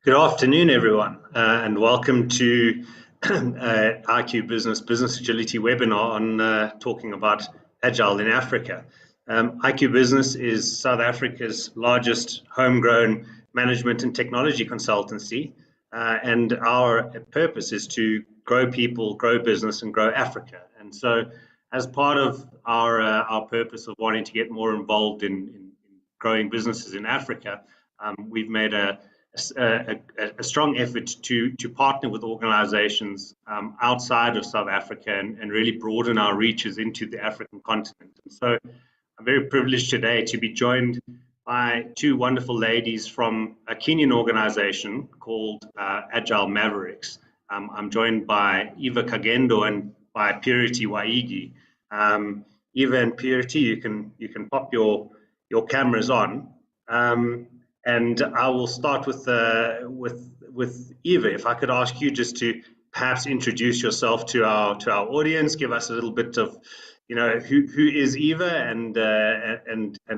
Good afternoon, everyone, and welcome to IQ Business Agility webinar on talking about Agile in Africa. IQ Business is South Africa's largest homegrown management and technology consultancy, and our purpose is to grow people, grow business, and grow Africa. And so, as part of our purpose of wanting to get more involved in growing businesses in Africa, we've made a strong effort to partner with organizations outside of South Africa and really broaden our reaches into the African continent. And so I'm very privileged today to be joined by two wonderful ladies from a Kenyan organization called Agile Mavericks. I'm joined by Eva Kagendo and by Purity Waigi. Eva and Purity, you can pop your cameras on. And I will start with Eva. If I could ask you just to perhaps introduce yourself to our audience, give us a little bit of, who is Eva and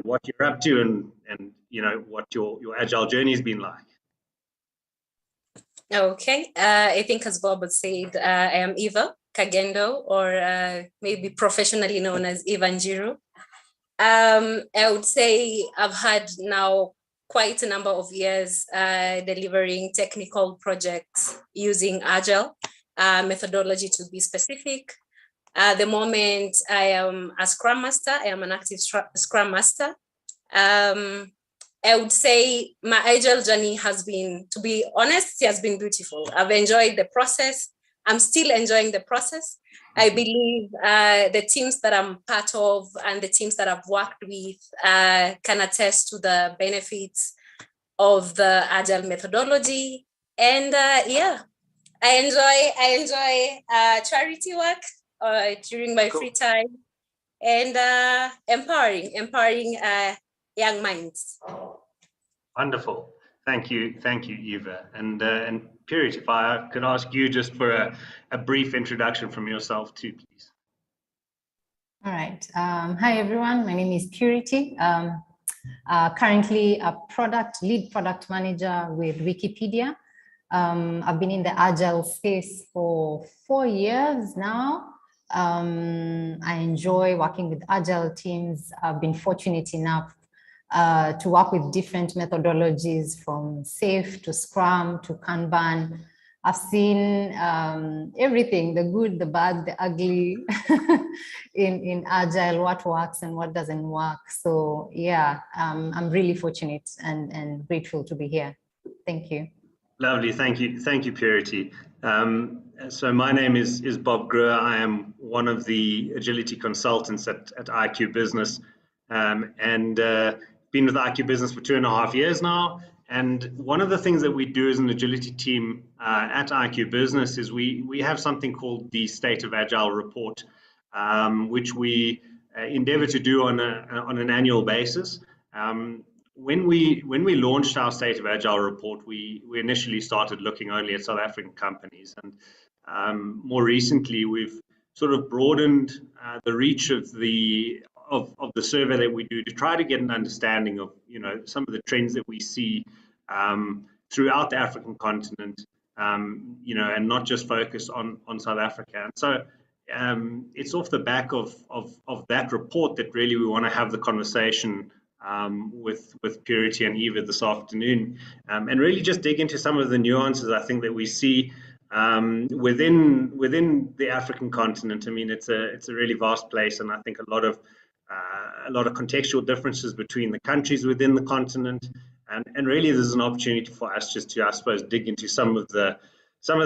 what you're up to and what your agile journey has been like. Okay, I think as Bob said, I am Eva Kagendo, or maybe professionally known as Eva Njiru. I would say I've had now quite a number of years delivering technical projects using Agile methodology, to be specific. At the moment, I am a Scrum Master. I am an active Scrum Master. I would say my Agile journey has been, to be honest, it has been beautiful. I've enjoyed the process. I'm still enjoying the process. I believe the teams that I'm part of and the teams that I've worked with can attest to the benefits of the Agile methodology. And yeah, I enjoy charity work during my free time, and empowering young minds. Wonderful. Thank you, Eva. And Purity, if I could ask you just for a brief introduction from yourself too, please. All right. Hi, everyone. My name is Purity. Currently a lead product manager with Wikipedia. I've been in the Agile space for 4 years now. I enjoy working with Agile teams. I've been fortunate enough to work with different methodologies, from SAFe to Scrum to Kanban. I've seen everything, the good, the bad, the ugly in Agile, what works and what doesn't work. So yeah, I'm really fortunate and grateful to be here. Thank you. Lovely, thank you, Purity. So my name is Bob Grewar. I am one of the agility consultants at IQ Business, and been with IQ Business for 2.5 years now. And one of the things that we do as an agility team at IQ Business is we have something called the State of Agile report, which we endeavor to do on an annual basis. When we launched our State of Agile report, we initially started looking only at South African companies, and more recently we've sort of broadened the reach of the survey that we do to try to get an understanding of some of the trends that we see throughout the African continent, and not just focus on South Africa. And so it's off the back of that report that really we want to have the conversation with Purity and Eva this afternoon, and really just dig into some of the nuances I think that we see within the African continent. I mean, it's a really vast place, and I think a lot of contextual differences between the countries within the continent, and really there's an opportunity for us just to, I suppose, dig into some of the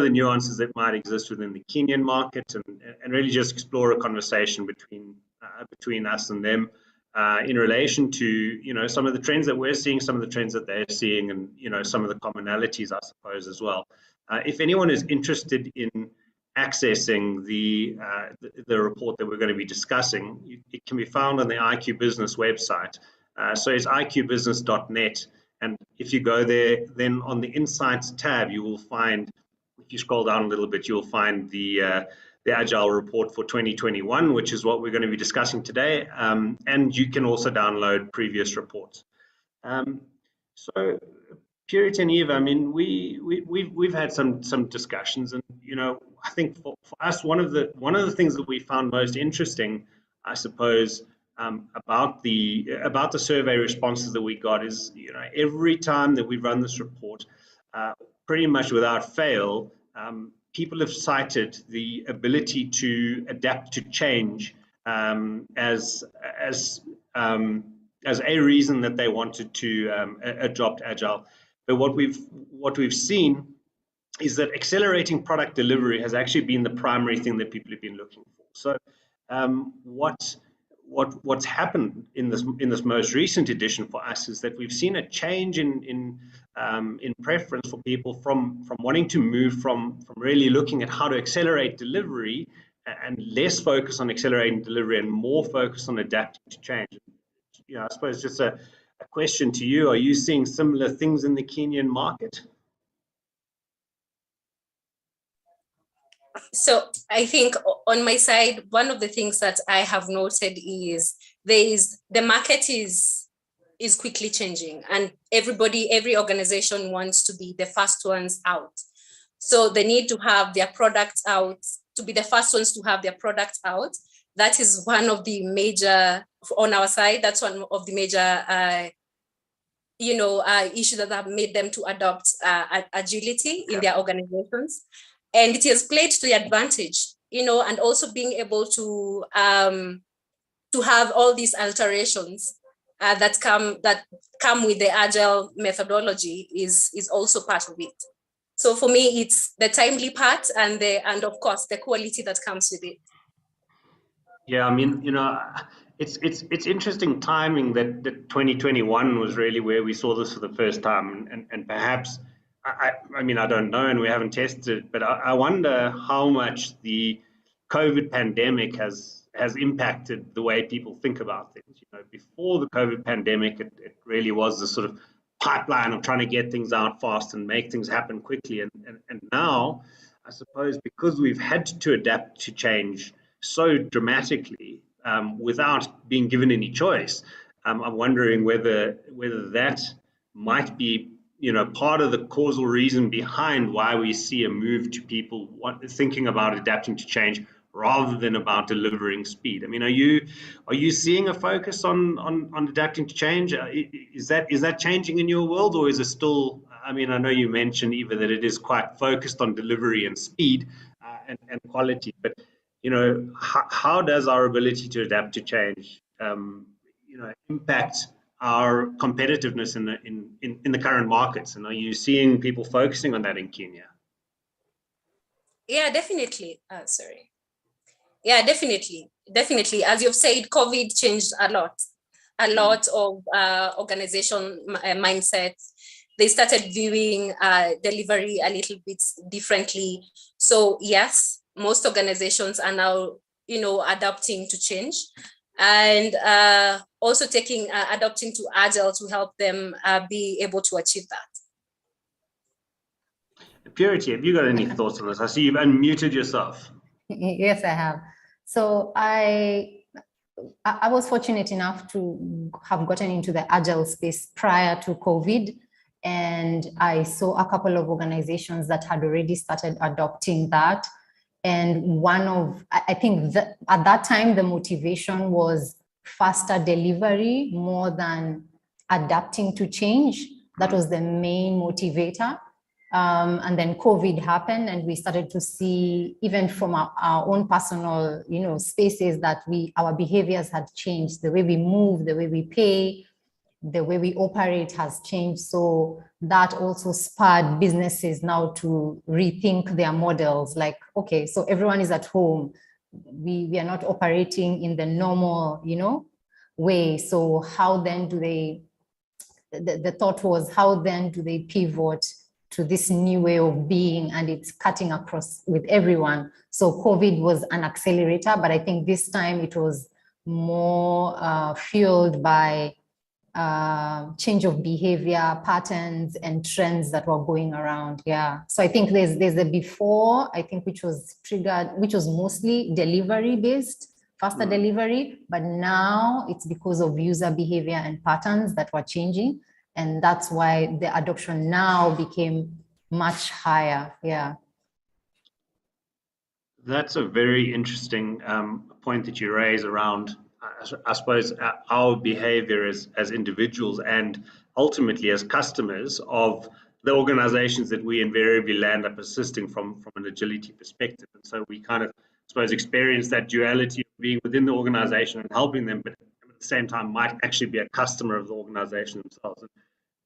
nuances that might exist within the Kenyan market, and really just explore a conversation between us and them in relation to some of the trends that we're seeing, some of the trends that they're seeing, and some of the commonalities, I suppose, as well. If anyone is interested in accessing the report that we're going to be discussing, it can be found on the IQ Business website. So it's iqbusiness.net, and if you go there, then on the Insights tab, you will find, if you scroll down a little bit, you'll find the Agile report for 2021, which is what we're going to be discussing today, and you can also download previous reports. So Purity and Eva, I mean, we've had some discussions, and I think for us, one of the things that we found most interesting, I suppose, about the survey responses that we got is, every time that we run this report, pretty much without fail, people have cited the ability to adapt to change as a reason that they wanted to adopt Agile. But what we've seen is that accelerating product delivery has actually been the primary thing that people have been looking for. So what's happened in this most recent edition for us is that we've seen a change in preference for people from wanting to move from really looking at how to accelerate delivery and less focus on accelerating delivery and more focus on adapting to change. I suppose just a question to you: are you seeing similar things in the Kenyan market? So I think on my side, one of the things that I have noted is the market is quickly changing, and every organization wants to be the first ones out. So they need to have their products out, to be the first ones to have their products out. That is one of the major, on our side, that's one of the major issues that have made them to adopt agility in their organizations. And it has played to the advantage, and also being able to have all these alterations that come with the Agile methodology is also part of it. So for me, it's the timely part and of course the quality that comes with it. Yeah, I mean, it's interesting timing that 2021 was really where we saw this for the first time, and perhaps. I mean, I don't know, and we haven't tested it, but I wonder how much the COVID pandemic has impacted the way people think about things. Before the COVID pandemic, it really was this sort of pipeline of trying to get things out fast and make things happen quickly. And now, I suppose, because we've had to adapt to change so dramatically without being given any choice, I'm wondering whether that might be part of the causal reason behind why we see a move to people thinking about adapting to change rather than about delivering speed. I mean, are you seeing a focus on adapting to change? Is that changing in your world, or is it still? I mean, I know you mentioned, Eva, that it is quite focused on delivery and speed and quality, but how does our ability to adapt to change impact our competitiveness in the current markets? And are you seeing people focusing on that in Kenya? Yeah, definitely. Sorry. Yeah, definitely. As you've said, COVID changed a lot of organization mindsets. They started viewing delivery a little bit differently. So yes, most organizations are now, adapting to change, and also adopting to Agile to help them be able to achieve that. Purity, have you got any thoughts on this? I see you've unmuted yourself. Yes, I have. So I was fortunate enough to have gotten into the Agile space prior to COVID, and I saw a couple of organizations that had already started adopting that. And I think that at that time, the motivation was faster delivery more than adapting to change. That was the main motivator. And then COVID happened, and we started to see, even from our own personal, spaces, that our behaviors had changed. The way we move, the way we pay, the way we operate has changed. So that also spurred businesses now to rethink their models. Like, okay, so everyone is at home. We are not operating in the normal, way. So how then do they, the thought was, how then do they pivot to this new way of being? And it's cutting across with everyone. So COVID was an accelerator, but I think this time it was more fueled by change of behavior patterns and trends that were going around. Yeah. So I think there's a before, I think, which was mostly delivery based, faster delivery, but now it's because of user behavior and patterns that were changing. And that's why the adoption now became much higher. Yeah. That's a very interesting point that you raise around, I suppose, our behavior as individuals and ultimately as customers of the organizations that we invariably land up assisting from an agility perspective. And so we kind of, I suppose, experience that duality of being within the organization and helping them, but at the same time might actually be a customer of the organization themselves. And,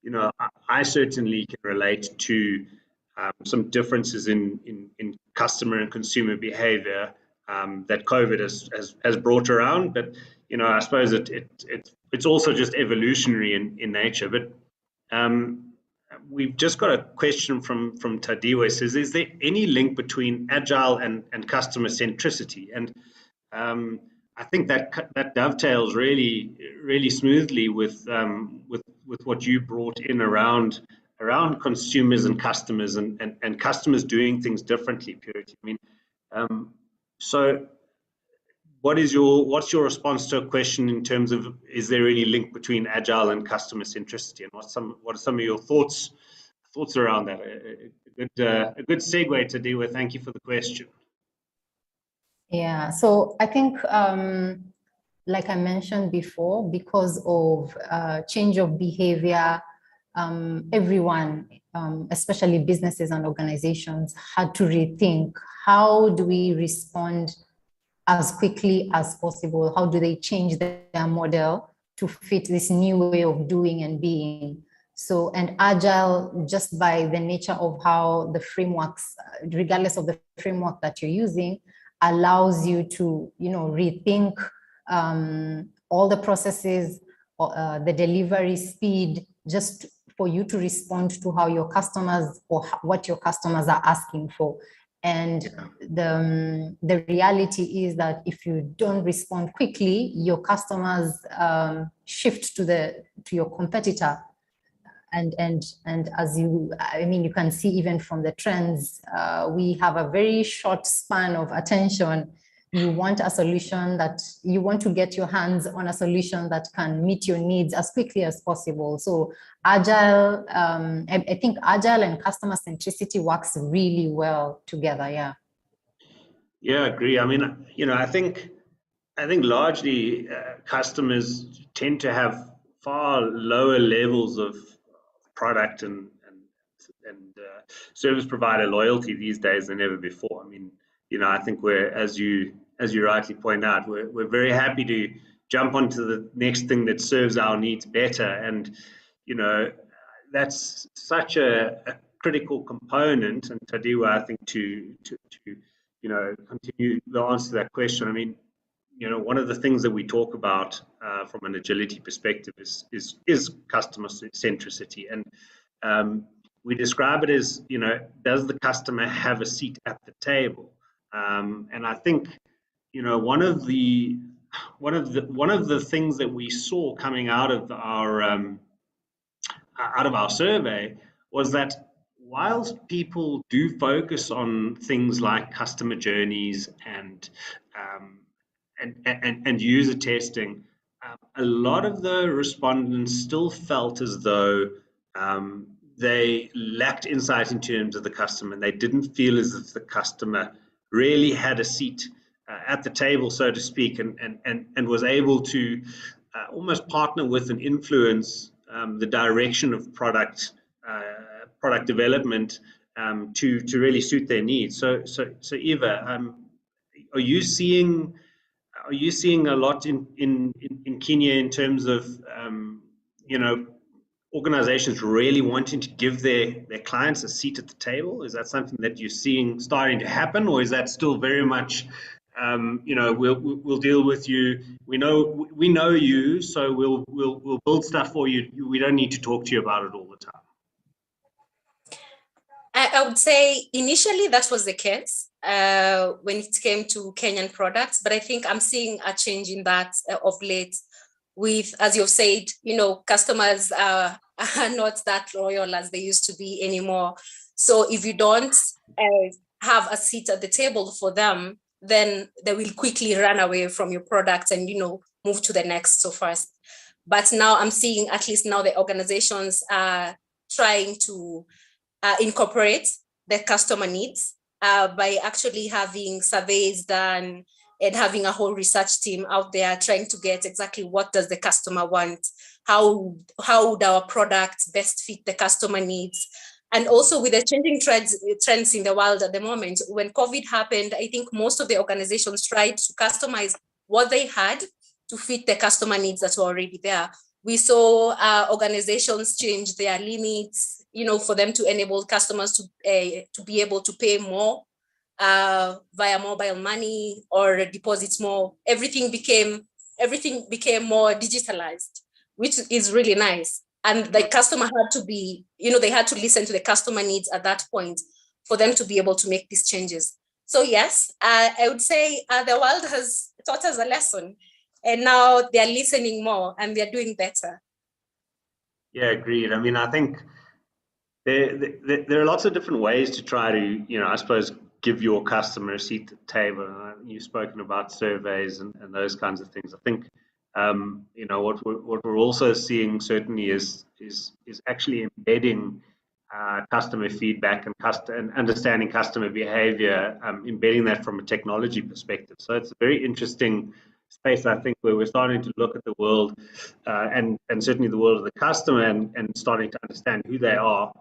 you know, I certainly can relate to some differences in customer and consumer behavior that COVID has brought around. But, you know, I suppose it's also just evolutionary in nature. But we've just got a question from Tadiwa. It says, is there any link between agile and customer centricity? And I think that dovetails really smoothly with what you brought in around consumers and customers and customers doing things differently, Purity. I mean, so what's your response to a question in terms of, is there any link between agile and customer centricity? And what are some of your thoughts around that? A good segue to deal with. Thank you for the question. Yeah, so I think, like I mentioned before, because of change of behavior, everyone, especially businesses and organizations, had to rethink, how do we respond as quickly as possible? How do they change their model to fit this new way of doing and being? So, and Agile, just by the nature of how the frameworks, regardless of the framework that you're using, allows you to, you know, rethink all the processes, the delivery speed, just for you to respond to how your customers or what your customers are asking for. And the reality is that if you don't respond quickly, your customers shift to your competitor. And as you can see even from the trends, we have a very short span of attention. You want a solution you want to get your hands on a solution that can meet your needs as quickly as possible. So Agile, I think Agile and customer centricity works really well together. Yeah. Yeah, I agree. I mean, you know, I think largely customers tend to have far lower levels of product and service provider loyalty these days than ever before. I mean, you know, I think we're, as you rightly point out, we're very happy to jump onto the next thing that serves our needs better. And, you know, that's such a critical component. And Tadiwa, I think to you know, continue the answer to that question. I mean, you know, one of the things that we talk about from an agility perspective is customer centricity, and we describe it as, you know, does the customer have a seat at the table? And I think, you know, one of the things that we saw coming out of our survey was that whilst people do focus on things like customer journeys and user testing, a lot of the respondents still felt as though they lacked insight in terms of the customer, and they didn't feel as if the customer really had a seat at the table, so to speak, and was able to almost partner with and influence the direction of product development to really suit their needs. So Eva, are you seeing a lot in Kenya in terms of you know, organizations really wanting to give their clients a seat at the table? Is that something that you're seeing starting to happen, or is that still very much you know, we'll deal with you, we know you, so we'll build stuff for you, we don't need to talk to you about it all the time? I would say initially that was the case when it came to Kenyan products, but I think I'm seeing a change in that of late with, as you've said, you know, customers are not that loyal as they used to be anymore. So if you don't have a seat at the table for them, then they will quickly run away from your product and, you know, move to the next so fast. But now I'm seeing at least now the organizations are trying to incorporate the customer needs by actually having surveys done and having a whole research team out there trying to get exactly what does the customer want, how would our products best fit the customer needs. And also with the changing trends in the world at the moment, when COVID happened, I think most of the organizations tried to customize what they had to fit the customer needs that were already there. We saw organizations change their limits, for them to enable customers to be able to pay more via mobile money or deposits more. Everything became more digitalized, which is really nice. And the customer had to be, they had to listen to the customer needs at that point for them to be able to make these changes. So yes, I would say the world has taught us a lesson, and now they're listening more and they're doing better. Yeah, agreed. I mean, I think there are lots of different ways to try to, I suppose, give your customer a seat at the table. You've spoken about surveys and those kinds of things. I think, what we're also seeing certainly is actually embedding customer feedback and understanding customer behavior, embedding that from a technology perspective. So it's a very interesting space, I think, where we're starting to look at the world and certainly the world of the customer and starting to understand who they are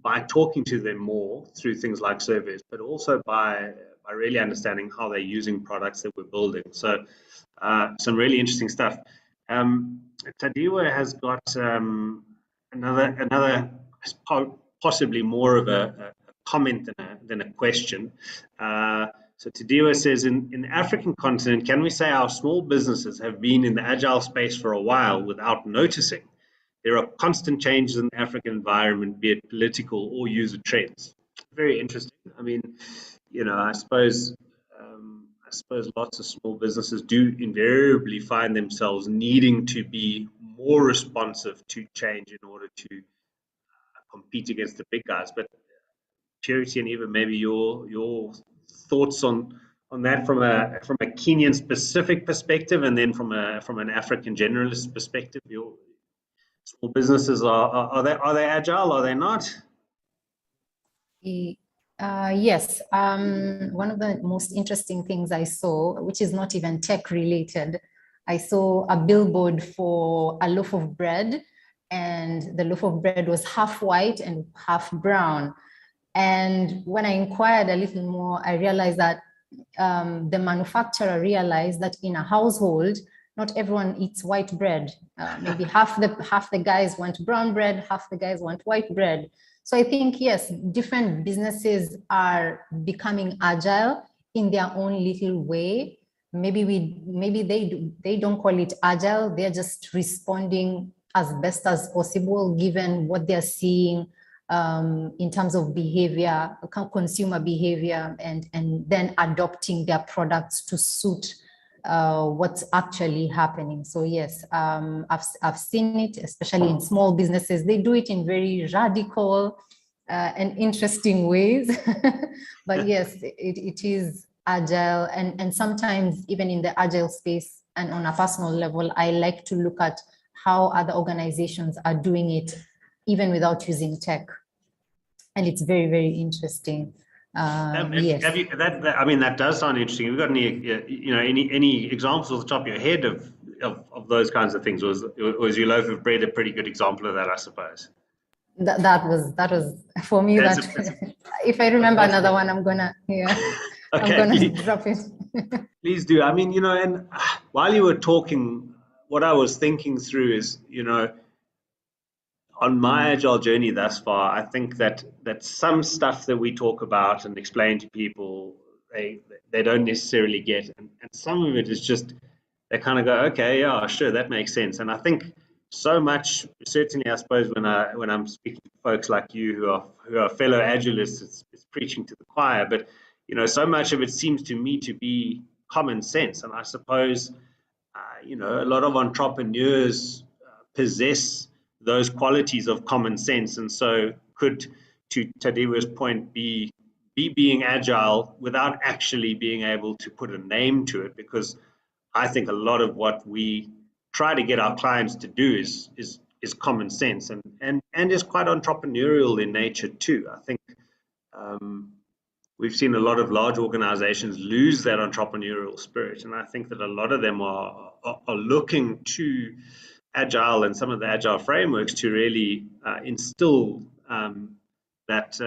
by talking to them more through things like surveys, but also by really understanding how they're using products that we're building. So some really interesting stuff. Tadiwa has got another possibly more of a comment than a question. So Tadiwa says, in the African continent, can we say our small businesses have been in the agile space for a while without noticing? There are constant changes in the African environment, be it political or user trends. Very interesting. I mean, I suppose lots of small businesses do invariably find themselves needing to be more responsive to change in order to compete against the big guys. But Charity and Eva, maybe your thoughts on that from a Kenyan specific perspective, and then from an African generalist perspective. Your small businesses are they agile? Are they not? Yes. One of the most interesting things I saw, which is not even tech related, I saw a billboard for a loaf of bread, and the loaf of bread was half white and half brown. And when I inquired a little more, I realized that the manufacturer realized that in a household, not everyone eats white bread. Maybe half the guys want brown bread, half the guys want white bread. So I think, yes, different businesses are becoming agile in their own little way. Maybe they don't call it agile. They're just responding as best as possible, given what they're seeing in terms of behavior, consumer behavior, and then adopting their products to suit what's actually happening. So yes, I've seen it, especially in small businesses. They do it in very radical and interesting ways. But yes, it is agile, and sometimes even in the agile space and on a personal level, I like to look at how other organizations are doing it even without using tech, and it's very, very interesting. Yes. I mean, that does sound interesting. Have you got any examples off the top of your head of those kinds of things? Was your loaf of bread a pretty good example of that, I suppose? That was for me. If I remember another one, I'm gonna drop it. Please do. I mean, and while you were talking, what I was thinking through is, on my agile journey thus far, I think that some stuff that we talk about and explain to people, they don't necessarily get, and some of it is just they kind of go, okay, yeah, sure, that makes sense. And I think so much, certainly, I suppose when I'm speaking to folks like you who are fellow agilists, it's preaching to the choir. But so much of it seems to me to be common sense, and I suppose a lot of entrepreneurs possess those qualities of common sense, and so could, to Tadiwa's point, be being agile without actually being able to put a name to it, because I think a lot of what we try to get our clients to do is common sense and is quite entrepreneurial in nature too. I think we've seen a lot of large organizations lose that entrepreneurial spirit, and I think that a lot of them are looking to Agile and some of the Agile frameworks to really instill that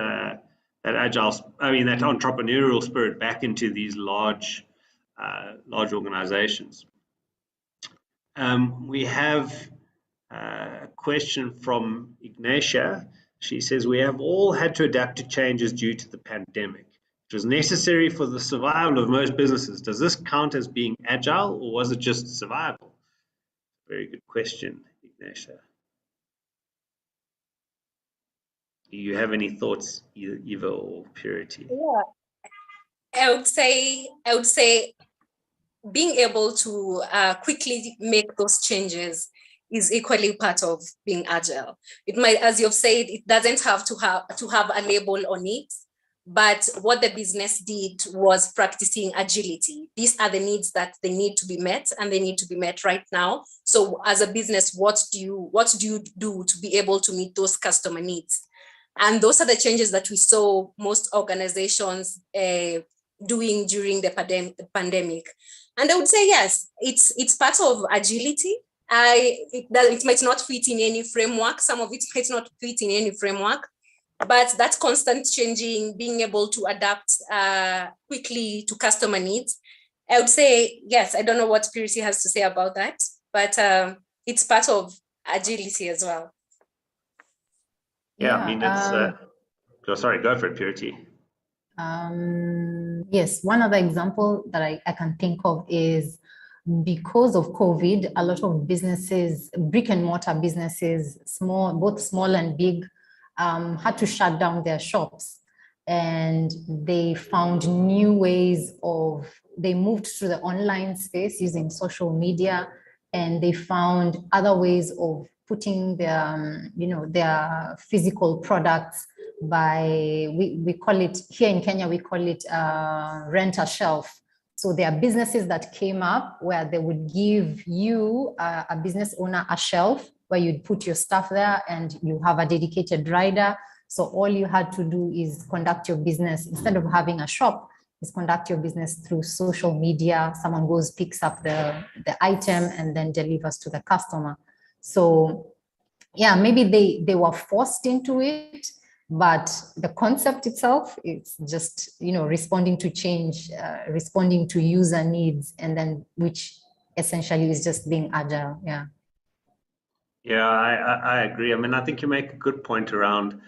entrepreneurial spirit back into these large organizations. We have a question from Ignatia. She says, we have all had to adapt to changes due to the pandemic. It was necessary for the survival of most businesses. Does this count as being agile, or was it just survival? Very good question, Ignatia. Do you have any thoughts, Eva or Purity? Yeah, I would say being able to quickly make those changes is equally part of being agile. It might, as you've said, it doesn't have to have a label on it, but what the business did was practicing agility. These are the needs that they need to be met, and they need to be met right now. So as a business, what do you do to be able to meet those customer needs? And those are the changes that we saw most organizations doing during the pandemic. And I would say, yes, it's part of agility. It might not fit in any framework. Some of it might not fit in any framework, but that constant changing, being able to adapt quickly to customer needs, I would say, yes. I don't know what Purity has to say about that, but it's part of agility as well. Yeah, I mean, it's, sorry, go for it, Purity. Yes, one other example that I can think of is because of COVID, a lot of businesses, brick and mortar businesses, both small and big, had to shut down their shops, and they found new ways they moved to the online space using social media, and they found other ways of putting their physical products by, we call it, here in Kenya, we call it rent a shelf. So there are businesses that came up where they would give you, a business owner, a shelf where you'd put your stuff there and you have a dedicated rider. So all you had to do is conduct your business, instead of having a shop, is conduct your business through social media. Someone goes, picks up the item and then delivers to the customer. So yeah, maybe they were forced into it, but the concept itself, it's just, responding to change, responding to user needs, and then which essentially is just being agile. Yeah. Yeah, I agree. I mean, I think you make a good point around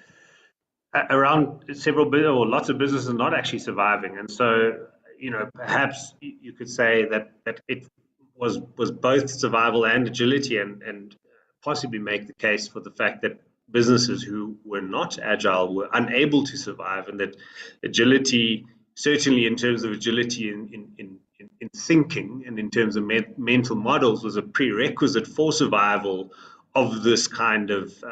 lots of businesses not actually surviving, and so perhaps you could say that it was both survival and agility, and possibly make the case for the fact that businesses who were not agile were unable to survive, and that agility, certainly in terms of agility in thinking and in terms of mental models, was a prerequisite for survival of this kind of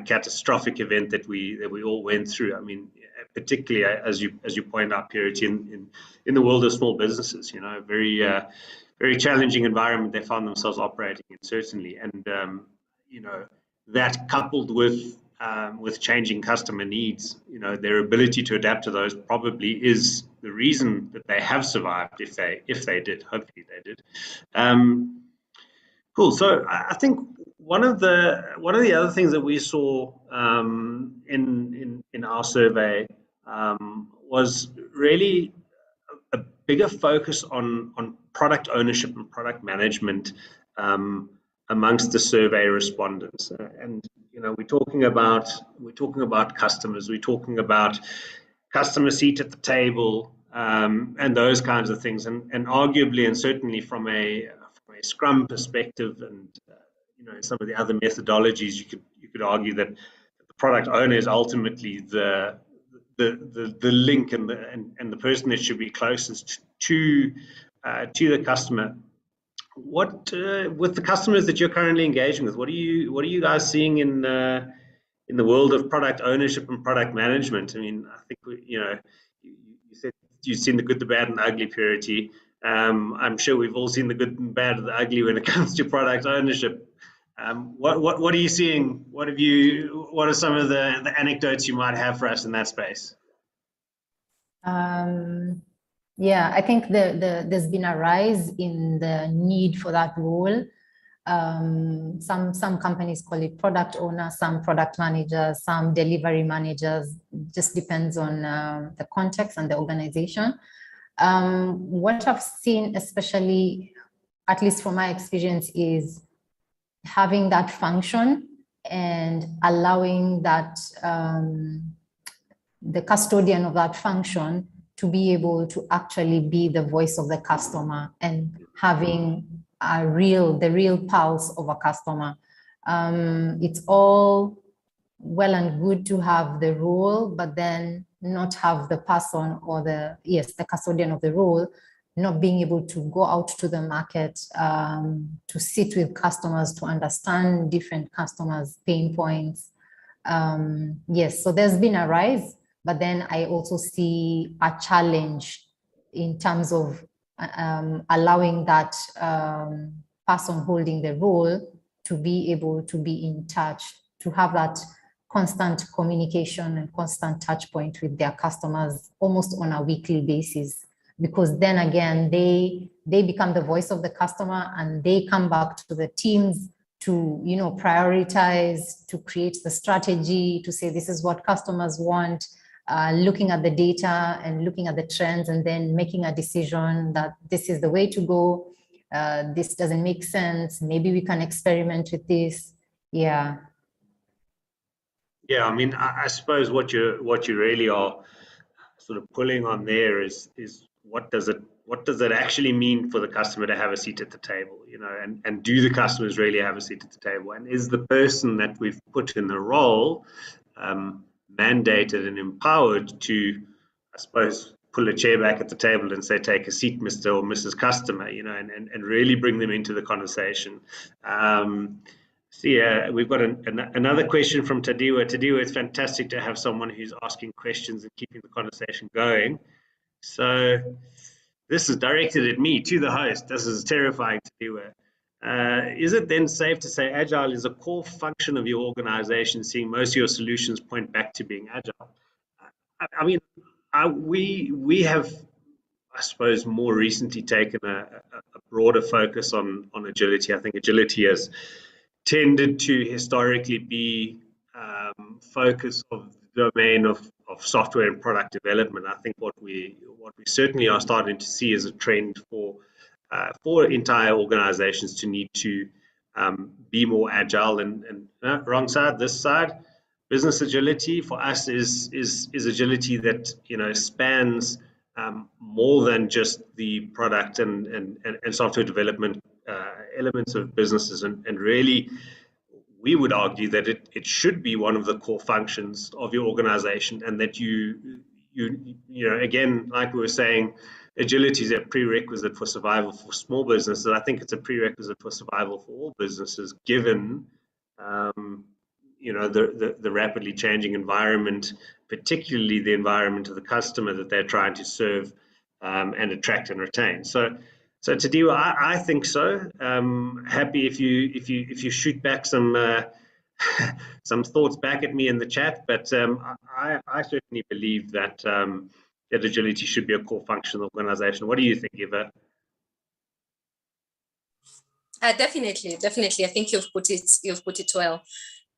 catastrophic event that we all went through. I mean, particularly as you point out, Purity, in the world of small businesses, very challenging environment they found themselves operating in, certainly, and that coupled with changing customer needs, their ability to adapt to those probably is the reason that they have survived. If they did, hopefully they did. Cool. So I think one of the other things that we saw in our survey was really a bigger focus on product ownership and product management amongst the survey respondents, and we're talking about customers, we're talking about customer seat at the table, and those kinds of things, and arguably, and certainly from a Scrum perspective, and some of the other methodologies, you could argue that the product owner is ultimately the link and the person that should be closest to the customer. What with the customers that you're currently engaging with, what are you guys seeing in the world of product ownership and product management? I mean, I think you said you've seen the good, the bad, and ugly, Purity. I'm sure we've all seen the good and bad and the ugly when it comes to product ownership. What are you seeing? What are some of the anecdotes you might have for us in that space? Yeah, I think there's been a rise in the need for that role. Some companies call it product owner, some product managers, some delivery managers. Just depends on the context and the organization. What I've seen, especially, at least from my experience, is having that function and allowing that the custodian of that function to be able to actually be the voice of the customer and having the real pulse of a customer. It's all well and good to have the role, but then not have the person or the custodian of the role not being able to go out to the market, to sit with customers, to understand different customers' pain points. Yes, so there's been a rise, but then I also see a challenge in terms of allowing that person holding the role to be able to be in touch, to have that constant communication and constant touch point with their customers almost on a weekly basis. Because then again, they become the voice of the customer and they come back to the teams to, you know, prioritize, to create the strategy, to say this is what customers want, looking at the data and looking at the trends and then making a decision that this is the way to go. This doesn't make sense. Maybe we can experiment with this. Yeah. Yeah, I mean, I suppose what you really are sort of pulling on there is what does it actually mean for the customer to have a seat at the table, you know, and do the customers really have a seat at the table, and is the person that we've put in the role mandated and empowered to, I suppose, pull a chair back at the table and say, take a seat, Mr. or Mrs. Customer, you know, and really bring them into the conversation. So yeah, we've got another question from Tadiwa. Tadiwa, it's fantastic to have someone who's asking questions and keeping the conversation going. So this is directed at me, to the host. This is terrifying, Tadiwa. Is it then safe to say Agile is a core function of your organization, seeing most of your solutions point back to being Agile? I mean, we have, I suppose, more recently taken a broader focus on agility. I think agility has tended to historically be focus of the domain of software and product development. I think what we certainly are starting to see is a trend for entire organizations to need to be more agile. And wrong side, this side, business agility for us is agility that, you know, spans more than just the product and software development elements of businesses, and really we would argue that it should be one of the core functions of your organization, and that you know, again, like we were saying, agility is a prerequisite for survival for small businesses. I think it's a prerequisite for survival for all businesses, given you know, the rapidly changing environment, particularly the environment of the customer that they're trying to serve and attract and retain. So Tadiwa, I think so. Happy if you shoot back some thoughts back at me in the chat. But I certainly believe that that agility should be a core function of the organization. What do you think, Eva? Definitely. I think you've put it well.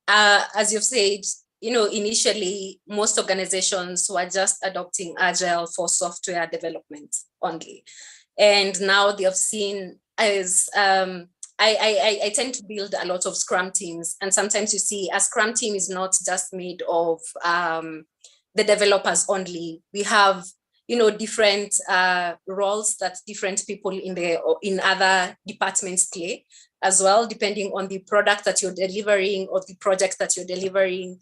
As you've said, you know, initially most organizations were just adopting Agile for software development only. And now they have seen, as I tend to build a lot of Scrum teams, and sometimes you see a Scrum team is not just made of the developers only. We have, you know, different roles that different people in other departments play as well, depending on the product that you're delivering or the project that you're delivering.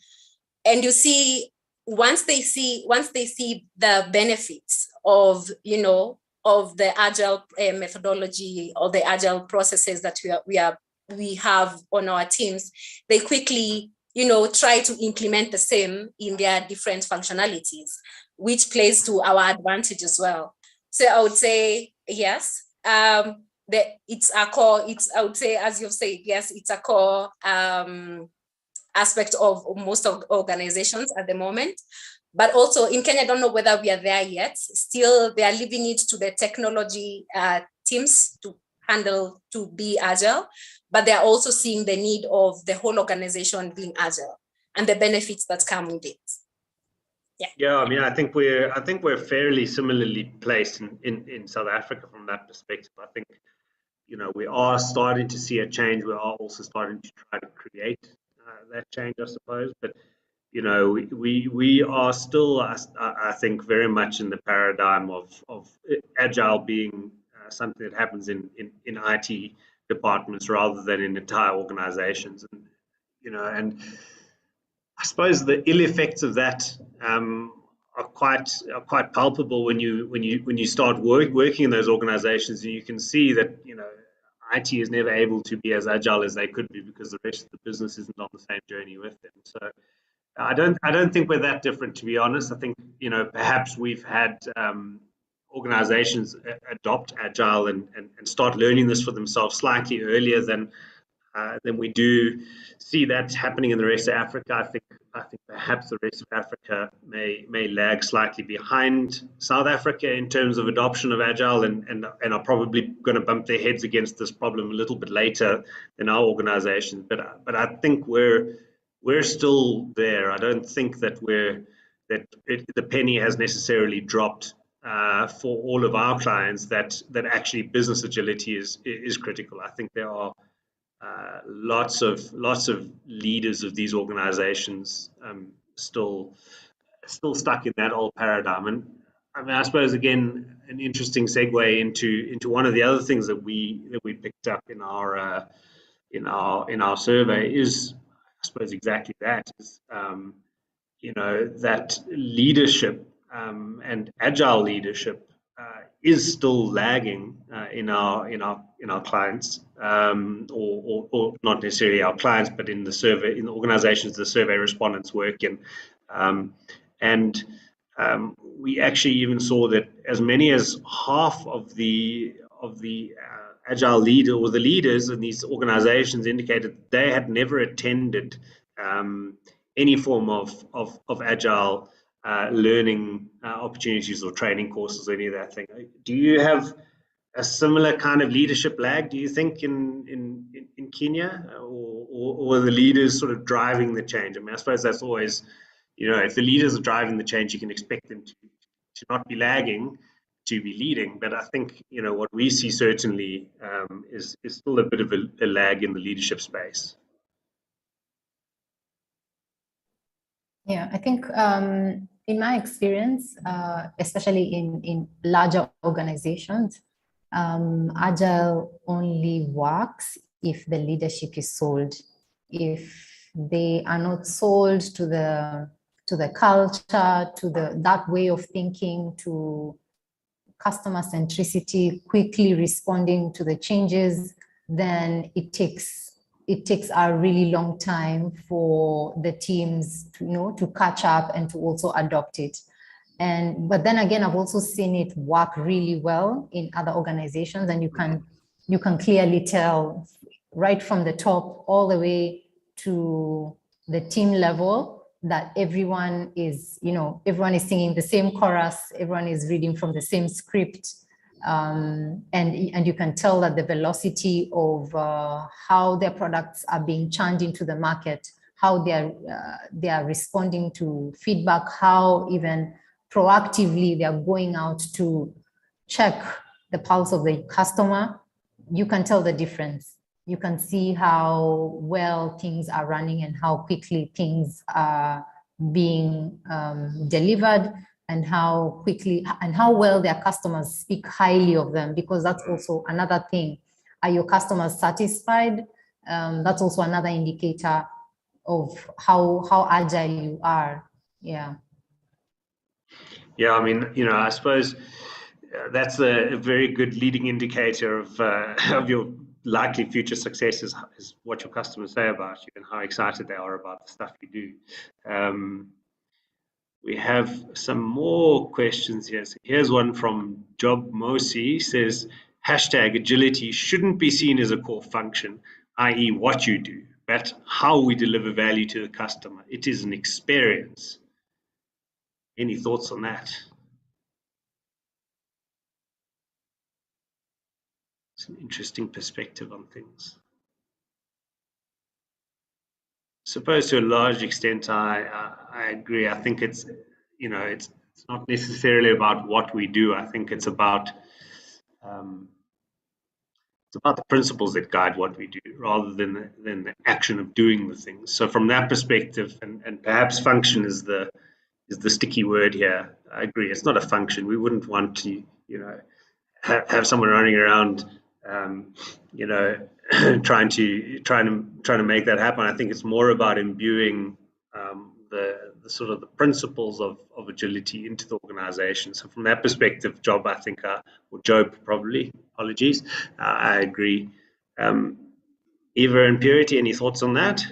And you see, once they see the benefits of, you know, of the Agile methodology or the Agile processes that we have on our teams, they quickly, you know, try to implement the same in their different functionalities, which plays to our advantage as well. So I would say yes. It's a core, I would say, as you've said, yes, it's a core aspect of most of organizations at the moment. But also in Kenya, I don't know whether we are there yet. Still, they are leaving it to the technology teams to handle, to be agile, but they are also seeing the need of the whole organization being agile and the benefits that come with it. Yeah, I mean, I think we're fairly similarly placed in South Africa from that perspective. I think, you know, we are starting to see a change. We are also starting to try to create that change, I suppose. But you know, we are still, I think, very much in the paradigm of agile being something that happens in IT departments rather than in entire organizations. And you know, and I suppose the ill effects of that are quite palpable when you start working in those organizations, and you can see that, you know, IT is never able to be as agile as they could be because the rest of the business isn't on the same journey with them. So I don't think we're that different, to be honest. I think, you know, perhaps we've had organizations adopt agile and start learning this for themselves slightly earlier than we do see that happening in the rest of Africa. I think perhaps the rest of Africa may lag slightly behind South Africa in terms of adoption of agile, and are probably going to bump their heads against this problem a little bit later than our organization. But I think we're still there. I don't think that the penny has necessarily dropped for all of our clients, that actually business agility is critical. I think there are lots of leaders of these organizations still stuck in that old paradigm. And I mean, I suppose, again, an interesting segue into one of the other things that we picked up in our survey is, I suppose, exactly that, is you know, that leadership and agile leadership is still lagging in our clients, or not necessarily our clients, but in the organizations the survey respondents work in, and we actually even saw that as many as half of the agile leader, or the leaders in these organizations, indicated they had never attended any form of agile learning opportunities or training courses, or any of that thing. Do you have a similar kind of leadership lag, do you think, in Kenya, or the leaders sort of driving the change? I mean, I suppose that's always, you know, if the leaders are driving the change, you can expect them to not be lagging, to be leading. But I think, you know, what we see certainly is still a bit of a lag in the leadership space. Yeah, I think in my experience, especially in larger organizations, Agile only works if the leadership is sold. If they are not sold to the culture, to that way of thinking, to customer centricity, quickly responding to the changes, then it takes a really long time for the teams to, you know, to catch up and to also adopt it. But then again, I've also seen it work really well in other organizations, and you can clearly tell right from the top all the way to the team level that everyone is singing the same chorus, everyone is reading from the same script. And you can tell that the velocity of how their products are being churned into the market, how they are responding to feedback, how even proactively they are going out to check the pulse of the customer. You can tell the difference. You can see how well things are running and how quickly things are being delivered, and how quickly and how well their customers speak highly of them, because that's also another thing. Are your customers satisfied? That's also another indicator of how agile you are. Yeah. Yeah, I mean, you know, I suppose that's a very good leading indicator of your likely future success, is what your customers say about you and how excited they are about the stuff you do. We have some more questions here. So here's one from Job Mosi, says, hashtag agility shouldn't be seen as a core function, i.e. what you do, but how we deliver value to the customer. It is an experience. Any thoughts on that? It's an interesting perspective on things. I suppose to a large extent, I agree. I think it's, you know, it's not necessarily about what we do. I think it's about the principles that guide what we do, rather than the action of doing the things. So from that perspective, and perhaps function is the sticky word here. I agree. It's not a function. We wouldn't want to, you know, have someone running around, you know, trying to make that happen. I think it's more about imbuing the sort of the principles of agility into the organization. So from that perspective, Job, I think, or Job probably, apologies, I agree. Eva and Purity, any thoughts on that?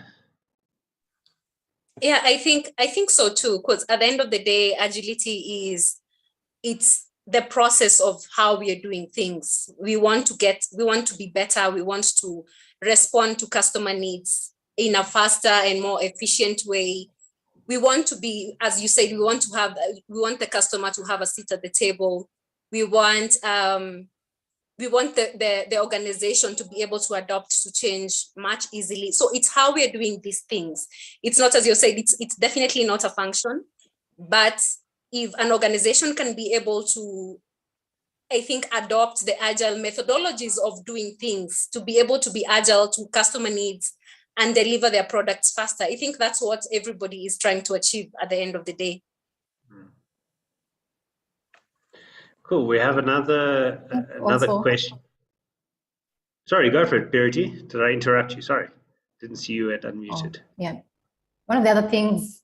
Yeah, I think so too, because at the end of the day, agility it's the process of how we are doing things. We want to be better. We want to respond to customer needs in a faster and more efficient way. We want to be, as you said, we want the customer to have a seat at the table. We want the organization to be able to adapt to change much easily. So it's how we are doing these things. It's not, as you said, it's definitely not a function, but if an organization can be able to, I think, adopt the agile methodologies of doing things to be able to be agile to customer needs and deliver their products faster, I think that's what everybody is trying to achieve at the end of the day. Cool. We have another question. Sorry, go for it, Purity. Did I interrupt you? Sorry, didn't see you had unmuted. Oh, yeah. One of the other things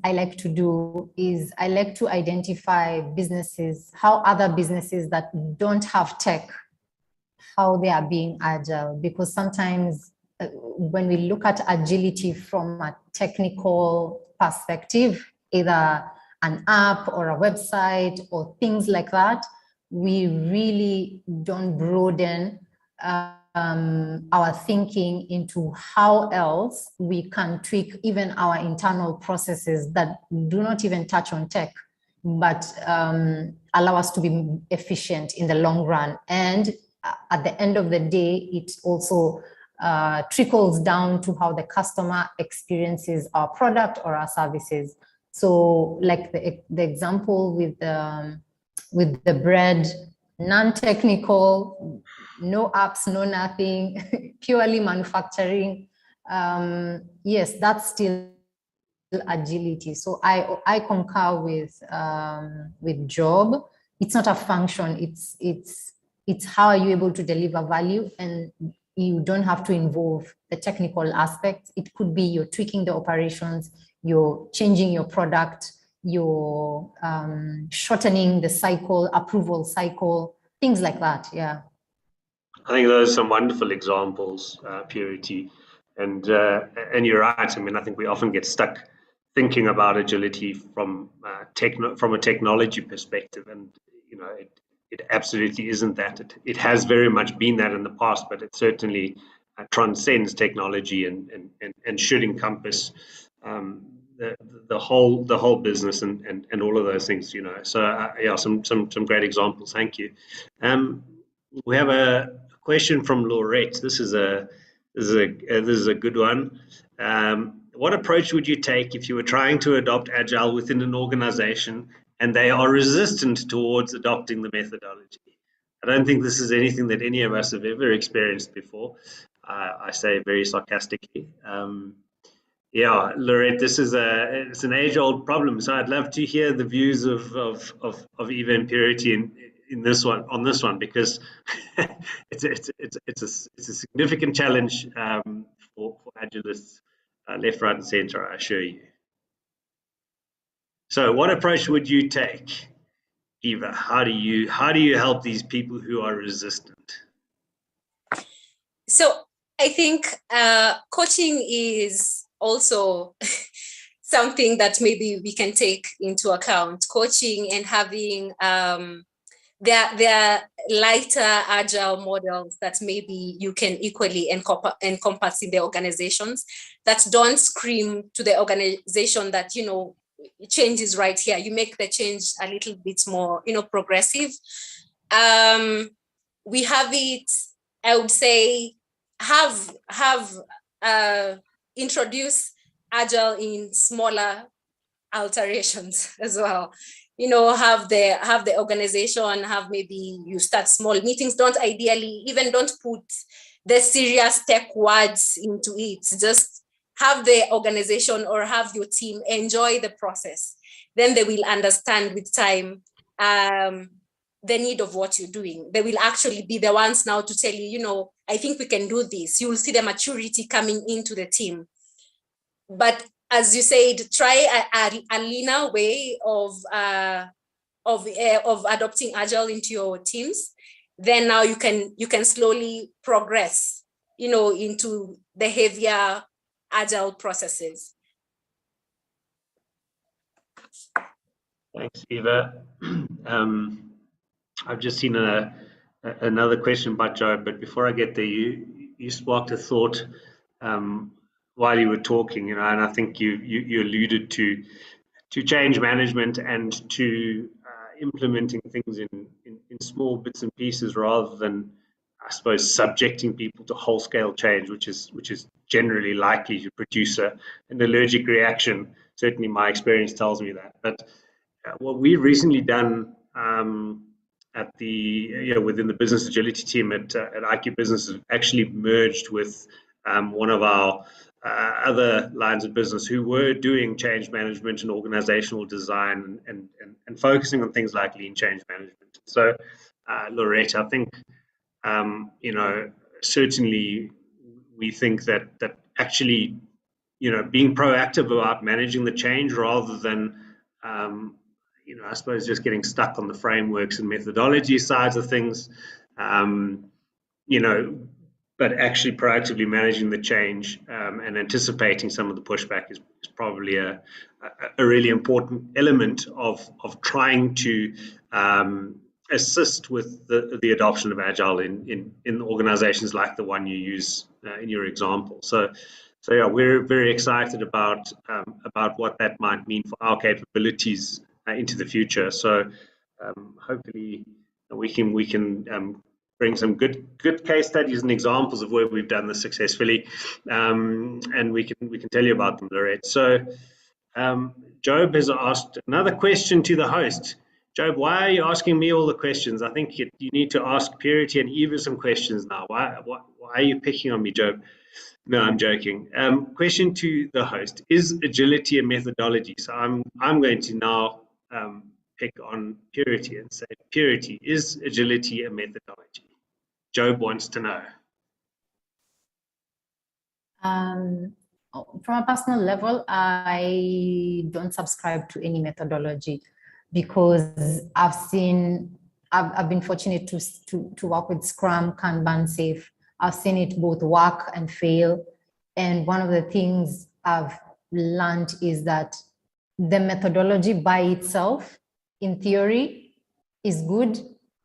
I like to do is I like to identify businesses, how other businesses that don't have tech, how they are being agile. Because sometimes when we look at agility from a technical perspective, either an app or a website or things like that, we really don't broaden our thinking into how else we can tweak even our internal processes that do not even touch on tech, but allow us to be efficient in the long run. And at the end of the day, it also trickles down to how the customer experiences our product or our services. So like the example with the bread, non-technical, no apps, no nothing, purely manufacturing. Yes, that's still agility. So I concur with Job. It's not a function. It's how are you able to deliver value, and you don't have to involve the technical aspects. It could be you're tweaking the operations, you're changing your product, you're shortening the cycle, approval cycle, things like that. Yeah. I think those are some wonderful examples, Purity, and you're right. I mean, I think we often get stuck thinking about agility from a technology perspective, and you know, it absolutely isn't that. It has very much been that in the past, but it certainly transcends technology and should encompass the whole business and all of those things. You know, so yeah, some great examples. Thank you. We have a question from Laurette. This is a good one. What approach would you take if you were trying to adopt Agile within an organization and they are resistant towards adopting the methodology? I don't think this is anything that any of us have ever experienced before. I say very sarcastically. Yeah, Lorette, this is it's an age-old problem. So I'd love to hear the views of Eva and Purity on this one, because it's a significant challenge for Agilists, left, right, and center, I assure you. So, what approach would you take, Eva? How do you help these people who are resistant? So I think coaching is also something that maybe we can take into account. Coaching and having there are lighter agile models that maybe you can equally encompass in the organizations that don't scream to the organization that, you know, change is right here. You make the change a little bit more, you know, progressive. We have it, I would say, introduce agile in smaller alterations as well. You know, have the organization, have maybe you start small meetings. Don't put the serious tech words into it. Just have the organization or have your team enjoy the process. Then they will understand with time the need of what you're doing. They will actually be the ones now to tell you, you know, I think we can do this. You will see the maturity coming into the team. But as you said, try a leaner way of adopting agile into your teams. Then now you can slowly progress, you know, into the heavier agile processes. Thanks, Eva. I've just seen another question by Joe, but before I get there, you sparked a thought while you were talking, you know, and I think you alluded to change management and to implementing things in small bits and pieces rather than, I suppose, subjecting people to whole scale change, which is generally likely to produce an allergic reaction. Certainly, my experience tells me that. But what we've recently done at within the business agility team at IQ Business is actually merged with one of our other lines of business who were doing change management and organizational design and focusing on things like lean change management. So, Lorette, I think, you know, certainly we think that actually, you know, being proactive about managing the change rather than, you know, I suppose just getting stuck on the frameworks and methodology sides of things, you know, but actually proactively managing the change and anticipating some of the pushback is probably a really important element of trying to assist with the adoption of Agile in organizations like the one you use in your example. So yeah, we're very excited about what that might mean for our capabilities into the future. So hopefully we can bring some good case studies and examples of where we've done this successfully, and we can tell you about them, Lorette. So Job has asked another question to the host. Job, why are you asking me all the questions? I think you need to ask Purity and Eva some questions now. Why are you picking on me, Job? No, I'm joking. Question to the host: is agility a methodology? So I'm going to now pick on Purity and say, Purity, is agility a methodology? Job wants to know. From a personal level, I don't subscribe to any methodology because I've been fortunate to work with Scrum, Kanban, Safe. I've seen it both work and fail. And one of the things I've learned is that the methodology by itself, in theory, is good,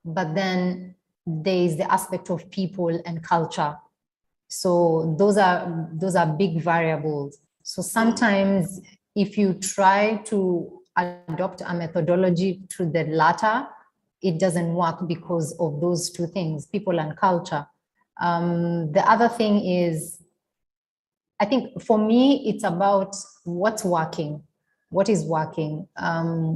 but then there is the aspect of people and culture. So those are big variables. So sometimes if you try to adopt a methodology to the latter, it doesn't work because of those two things, people and culture. The other thing is, I think for me, it's about what's working, what is working.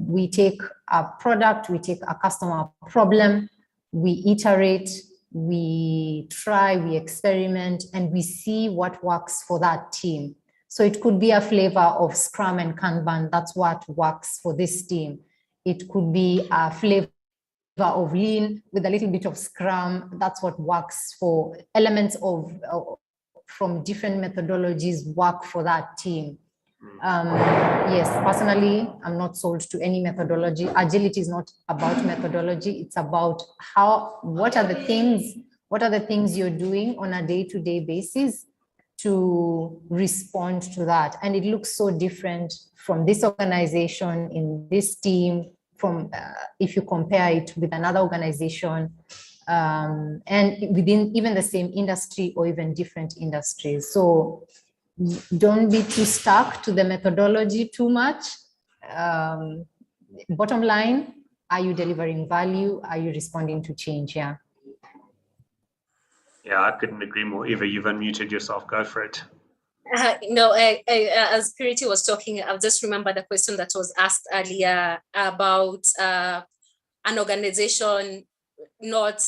We take a product, we take a customer problem, we iterate, we try, we experiment, and we see what works for that team. So it could be a flavor of Scrum and Kanban, that's what works for this team. It could be a flavor of Lean with a little bit of Scrum, that's what works for elements from different methodologies work for that team. Yes, personally, I'm not sold to any methodology. Agility is not about methodology. It's about what are the things you're doing on a day-to-day basis to respond to that. And it looks so different from this organization in this team, from if you compare it with another organization, and within even the same industry or even different industries. So don't be too stuck to the methodology too much. Bottom line, are you delivering value? Are you responding to change? Yeah. Yeah, I couldn't agree more. Eva, you've unmuted yourself. Go for it. No, as Purity was talking, I've just remembered the question that was asked earlier about an organization not,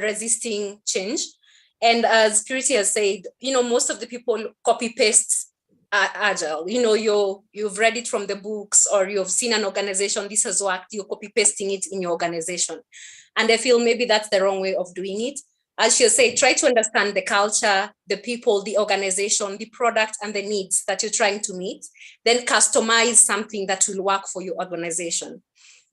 resisting change. And as Purity has said, most of the people copy paste Agile. You've read it from the books, or you've seen an organization, this has worked, you're copy pasting it in your organization. And I feel maybe that's the wrong way of doing it. As she said, try to understand the culture, the people, the organization, the product, and the needs that you're trying to meet. Then customize something that will work for your organization.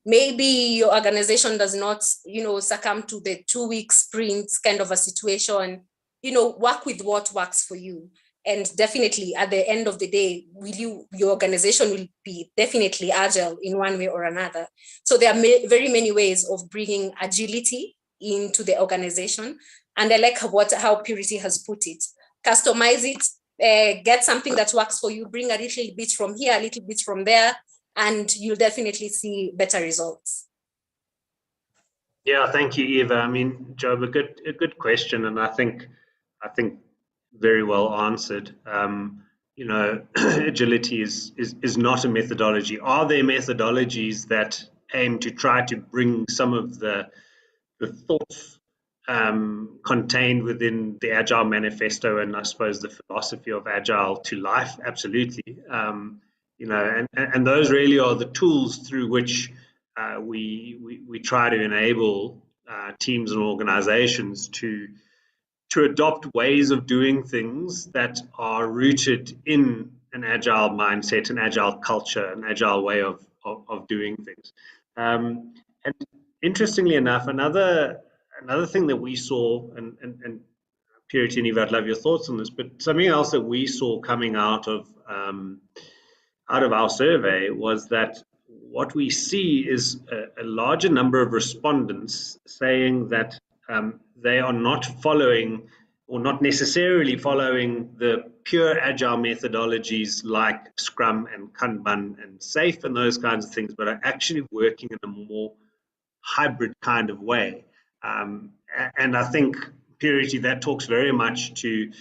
Maybe your organization does not, succumb to the 2-week sprints kind of a situation. Work with what works for you. And definitely at the end of the day, your organization will be definitely agile in one way or another. So there are very many ways of bringing agility into the organization. And I like how Purity has put it. Customize it, get something that works for you, bring a little bit from here, a little bit from there, and you'll definitely see better results. Yeah, thank you, Eva. I mean, Job, a good question, and I think very well answered. Agility is not a methodology. Are there methodologies that aim to try to bring some of the thoughts contained within the Agile Manifesto and I suppose the philosophy of Agile to life? Absolutely. And those really are the tools through which we try to enable teams and organizations to adopt ways of doing things that are rooted in an agile mindset, an agile culture, an agile way of doing things. And interestingly enough, another thing that we saw, and Purity and Eva, I'd love your thoughts on this, but something else that we saw coming out of our survey was that what we see is a larger number of respondents saying that they are not following, or not necessarily following, the pure agile methodologies like Scrum and Kanban and SAFe and those kinds of things, but are actually working in a more hybrid kind of way. And I think, Purity, that talks very much to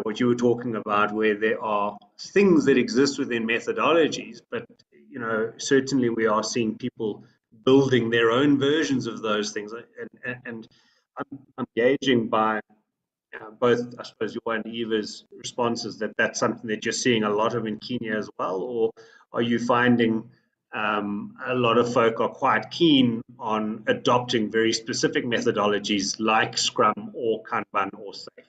what you were talking about, where there are things that exist within methodologies, but certainly we are seeing people building their own versions of those things. And I'm gauging by both, I suppose, your and Eva's responses that that's something that you're seeing a lot of in Kenya as well, or are you finding a lot of folk are quite keen on adopting very specific methodologies like Scrum or Kanban or SAFe?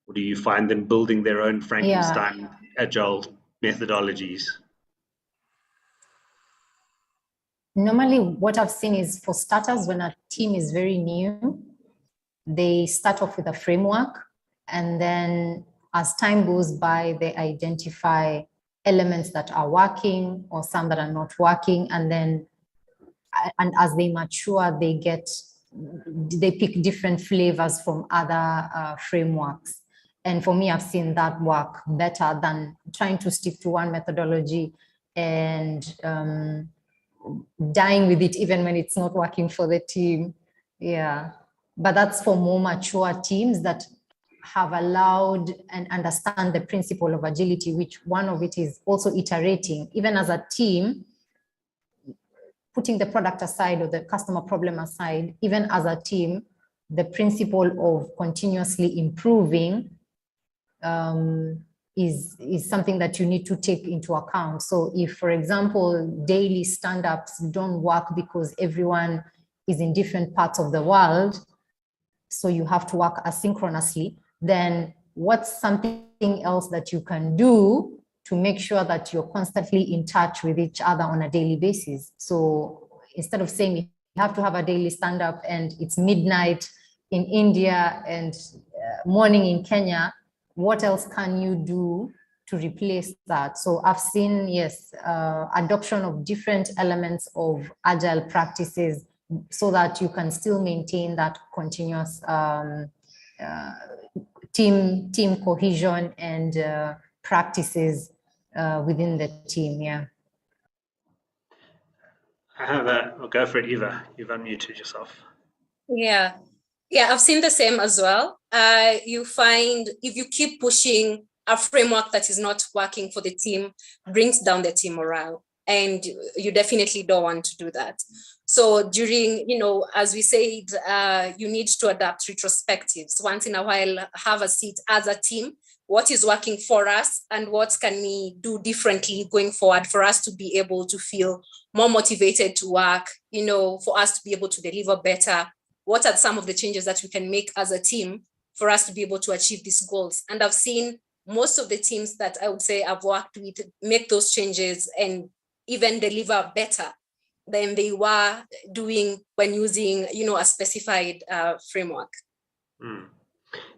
Or do you find them building their own Frankenstein agile methodologies? Normally, what I've seen is, for starters, when a team is very new, they start off with a framework, and then as time goes by, they identify elements that are working or some that are not working, and as they mature, they pick different flavors from other frameworks. And for me, I've seen that work better than trying to stick to one methodology and dying with it even when it's not working for the team. Yeah, but that's for more mature teams that have allowed and understand the principle of agility, which one of it is also iterating. Even as a team, putting the product aside or the customer problem aside, even as a team, the principle of continuously improving is something that you need to take into account. So if, for example, daily stand-ups don't work because everyone is in different parts of the world, so you have to work asynchronously, then what's something else that you can do to make sure that you're constantly in touch with each other on a daily basis? So instead of saying you have to have a daily stand-up and it's midnight in India and morning in Kenya, what else can you do to replace that? So I've seen, yes, adoption of different elements of agile practices so that you can still maintain that continuous team cohesion and practices within the team. Yeah. I'll go for it, Eva. You've unmuted yourself. Yeah, I've seen the same as well. You find if you keep pushing a framework that is not working for the team, brings down the team morale, and you definitely don't want to do that. So during, as we said, you need to adapt retrospectives. Once in a while, have a seat as a team. What is working for us and what can we do differently going forward for us to be able to feel more motivated to work, for us to be able to deliver better. What are some of the changes that we can make as a team for us to be able to achieve these goals? And I've seen most of the teams that I would say I've worked with make those changes and even deliver better than they were doing when using, a specified framework.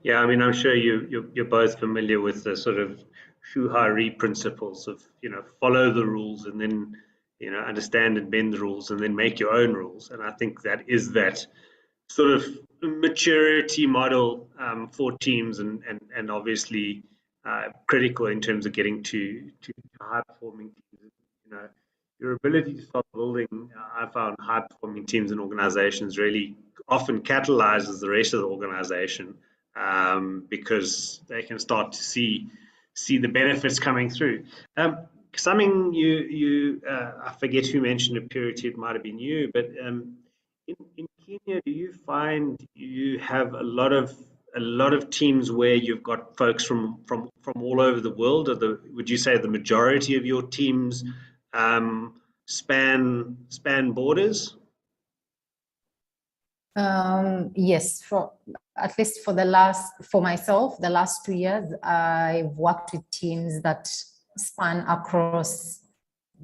Yeah, I mean, I'm sure you're both familiar with the sort of Shuhari principles of, follow the rules and then, understand and bend the rules and then make your own rules. And I think that is that sort of maturity model for teams and obviously critical in terms of getting to high performing teams. Your ability to start building, I found high performing teams and organizations really often catalyzes the rest of the organization because they can start to see the benefits coming through. Something you I forget who mentioned it, Purity, it might have been you, but in Kenya, do you find you have a lot of teams where you've got folks from all over the world? Would you say the majority of your teams span borders? Yes, at least for myself, the last 2 years, I've worked with teams that span across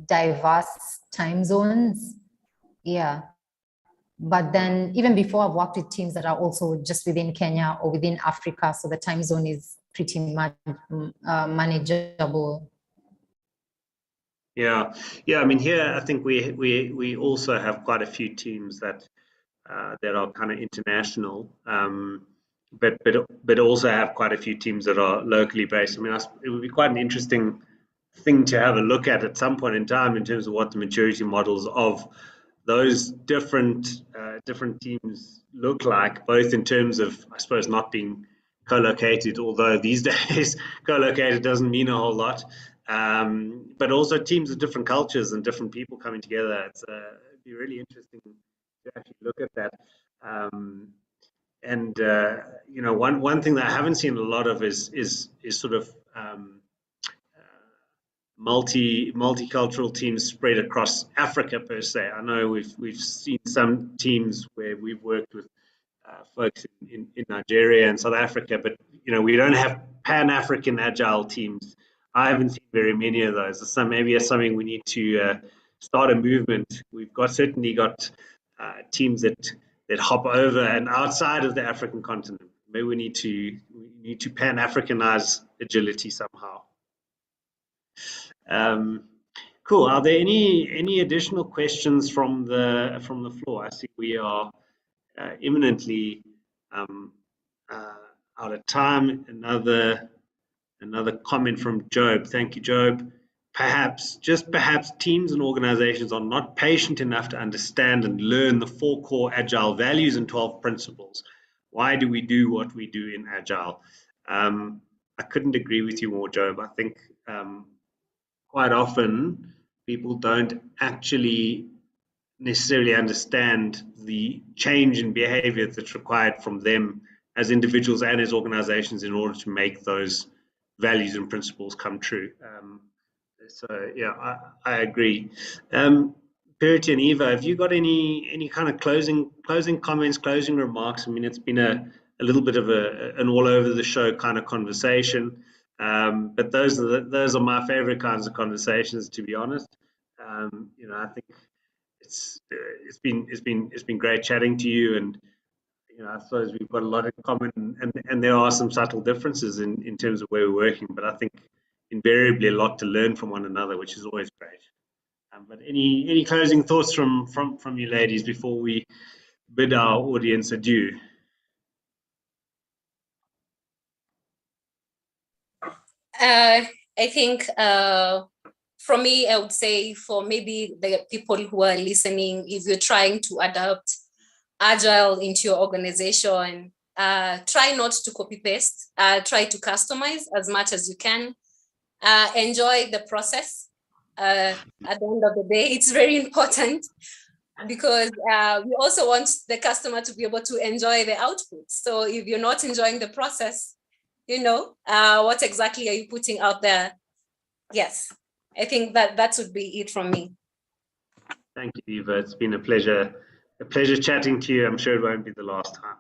diverse time zones. Yeah. But then even before, I've worked with teams that are also just within Kenya or within Africa. So the time zone is pretty much manageable. Yeah. I mean, here, I think we also have quite a few teams that are kind of international, but also have quite a few teams that are locally based. I mean, it would be quite an interesting thing to have a look at some point in time in terms of what the maturity models of those different teams look like, both in terms of, I suppose, not being co-located, although these days co-located doesn't mean a whole lot, but also teams of different cultures and different people coming together. It'd be really interesting to actually look at that. One thing that I haven't seen a lot of is sort of multicultural teams spread across Africa per se. I know we've seen some teams where we've worked with folks in Nigeria and South Africa, but we don't have Pan-African agile teams. I haven't seen very many of those. Maybe it's something we need to start a movement. We've certainly got teams that hop over and outside of the African continent. Maybe we need to Pan-Africanize agility somehow. Cool. Are there any additional questions from the floor? I see we are imminently out of time. Another comment from Job. Thank you, Job. Perhaps teams and organizations are not patient enough to understand and learn the 4 core Agile values and 12 principles. Why do we do what we do in Agile? I couldn't agree with you more, Job. I think quite often people don't actually necessarily understand the change in behavior that's required from them as individuals and as organizations in order to make those values and principles come true. So yeah, I agree. Purity and Eva, have you got any kind of closing comments, closing remarks? I mean, it's been a little bit of an all over the show kind of conversation, but those are my favorite kinds of conversations, to be honest. I think it's been great chatting to you, and I suppose we've got a lot in common, and there are some subtle differences in terms of where we're working, but I think invariably a lot to learn from one another, which is always great. But any closing thoughts from you ladies before we bid our audience adieu? I think from me, I would say for maybe the people who are listening, if you're trying to adapt Agile into your organization, try not to copy paste, try to customize as much as you can. Enjoy the process. At the end of the day, it's very important because we also want the customer to be able to enjoy the output. So if you're not enjoying the process, what exactly are you putting out there? Yes, I think that would be it from me. Thank you, Eva. It's been a pleasure chatting to you. I'm sure it won't be the last time.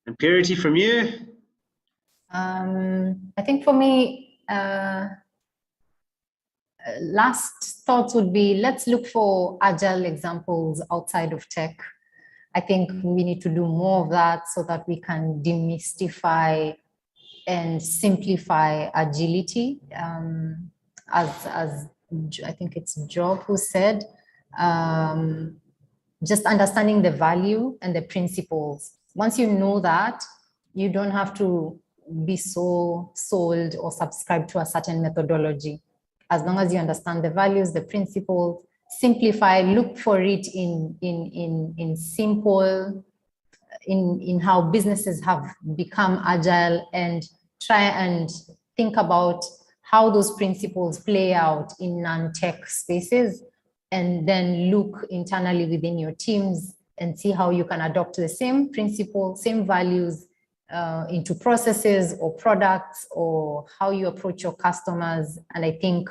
And Purity, from you? I think for me, last thoughts would be, let's look for agile examples outside of tech. I think we need to do more of that so that we can demystify and simplify agility. As I think it's Job who said, just understanding the value and the principles. Once you know that, you don't have to be so sold or subscribe to a certain methodology. As long as you understand the values, the principles, simplify, look for it in simple, in how businesses have become agile, and try and think about how those principles play out in non-tech spaces, and then look internally within your teams and see how you can adopt the same principles, same values into processes or products, or how you approach your customers. And I think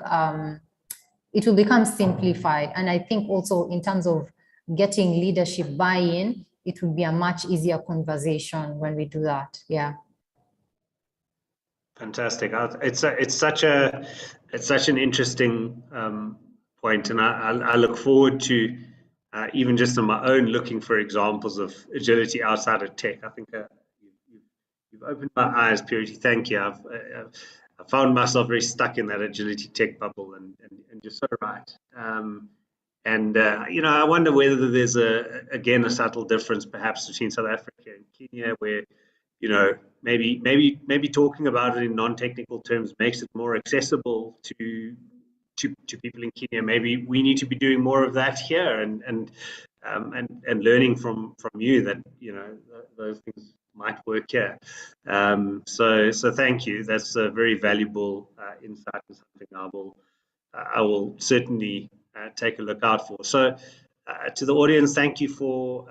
it will become simplified. And I think also in terms of getting leadership buy-in, it will be a much easier conversation when we do that. Yeah. Fantastic. It's such an interesting point, and I look forward to even just on my own looking for examples of agility outside of tech. I think you've opened my eyes, Purity. Thank you. I found myself very stuck in that agility tech bubble, and you're so right. I wonder whether there's a subtle difference perhaps between South Africa and Kenya, where maybe talking about it in non-technical terms makes it more accessible to people in Kenya. Maybe we need to be doing more of that here, and learning from you that those things might work here. So thank you. That's a very valuable insight, and something I will certainly take a look out for. So to the audience, thank you for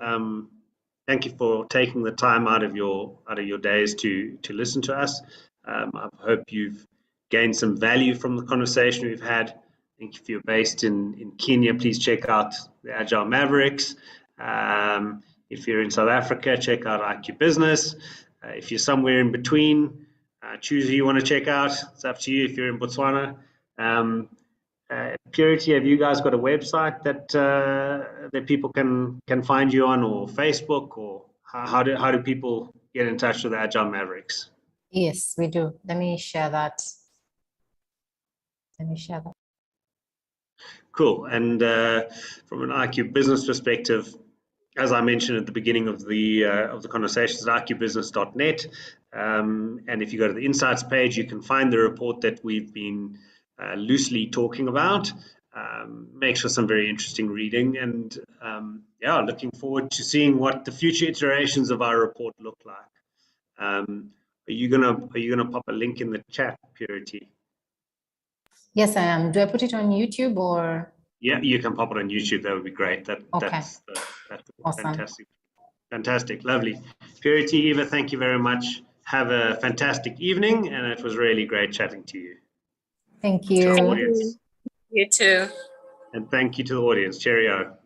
taking the time out of your days to listen to us. I hope you've gained some value from the conversation we've had. I think if you're based in Kenya, please check out the Agile Mavericks. If you're in South Africa, check out IQ Business. If you're somewhere in between, choose who you want to check out. It's up to you. If you're in Botswana, Purity, have you guys got a website that people can find you on, or Facebook, or how do people get in touch with the Agile Mavericks? Yes, we do. Let me share that. Cool. And from an IQ Business perspective, as I mentioned at the beginning of the conversations, at iqbusiness.net. And if you go to the Insights page, you can find the report that we've been loosely talking about. Makes for some very interesting reading, and looking forward to seeing what the future iterations of our report look like. Are you gonna pop a link in the chat, Purity? Yes, I am. Do I put it on YouTube or? Yeah, you can pop it on YouTube. That would be great. Okay. That's Awesome. Fantastic, lovely. Purity, Eva, thank you very much. Have a fantastic evening, and it was really great chatting to you. Thank you. To the audience. You too. And thank you to the audience. Cheerio.